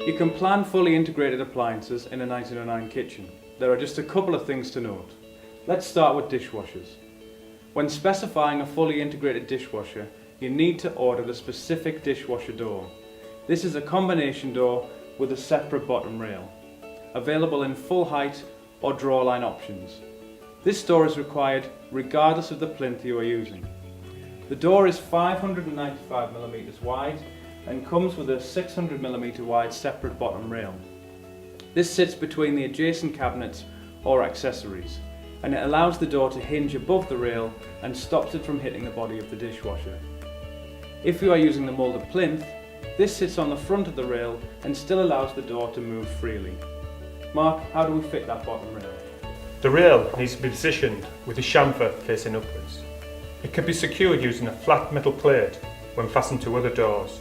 You can plan fully integrated appliances in a 1909 kitchen. There are just a couple of things to note. Let's start with dishwashers. When specifying a fully integrated dishwasher, you need to order the specific dishwasher door. This is a combination door with a separate bottom rail, available in full height or drawline options. This door is required regardless of the plinth you are using. The door is 595mm wide and comes with a 600mm wide separate bottom rail. This sits between the adjacent cabinets or accessories, and it allows the door to hinge above the rail and stops it from hitting the body of the dishwasher. If you are using the moulded plinth, this sits on the front of the rail and still allows the door to move freely. Mark, how do we fit that bottom rail? The rail needs to be positioned with the chamfer facing upwards. It can be secured using a flat metal plate when fastened to other doors,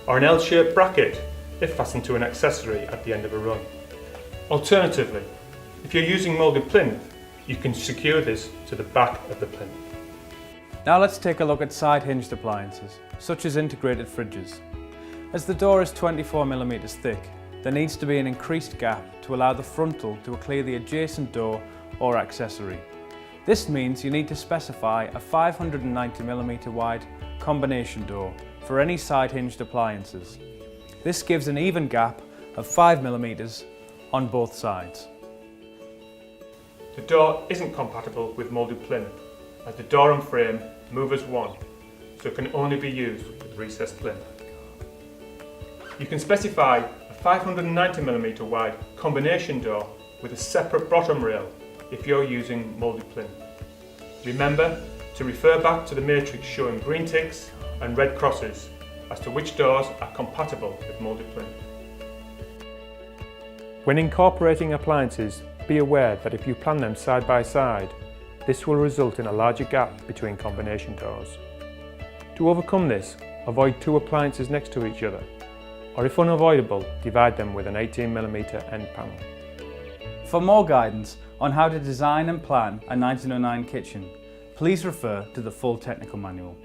or an L-shaped bracket if fastened to an accessory at the end of a run. Alternatively, if you're using moulded plinth, you can secure this to the back of the plinth. Now let's take a look at side hinged appliances, such as integrated fridges. As the door is 24mm thick, there needs to be an increased gap to allow the frontal to clear the adjacent door or accessory. This means you need to specify a 590mm wide combination door for any side hinged appliances. This gives an even gap of 5mm on both sides. The door isn't compatible with moulded plinth, as the door and frame move as one, so it can only be used with recessed plinth. You can specify a 590mm wide combination door with a separate bottom rail if you're using moulded plinth. Remember to refer back to the matrix showing green ticks and red crosses as to which doors are compatible with moulded plinth. When incorporating appliances, be aware that if you plan them side by side, this will result in a larger gap between combination doors. To overcome this, avoid two appliances next to each other, or if unavoidable, divide them with an 18mm end panel. For more guidance on how to design and plan a 1909 kitchen, please refer to the full technical manual.